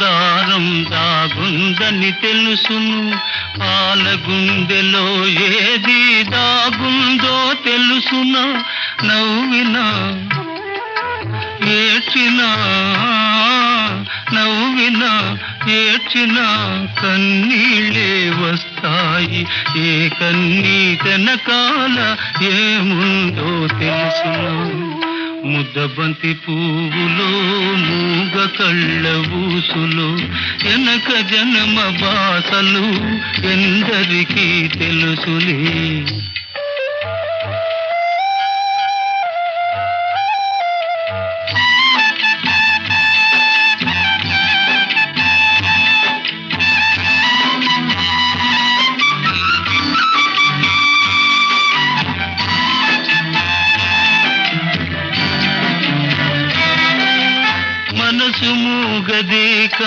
దారం దాగుందని తెలుసును, పాలగుండెలో ఏది దాగుందో తెలుసునా? నవ్వినా ఏడ్చినా, నవ్వినా ఏడ్చినా కన్నీళ్ళే వస్తాయి. ఏ కన్నీటెనకాల ఏముందో తెలుసునా? ముద్దబంతి పువ్వులో మూగ కళ్ళ ఊసులో ఎనక జన్మ బాసలు ఎందరికీ తెలుసులే.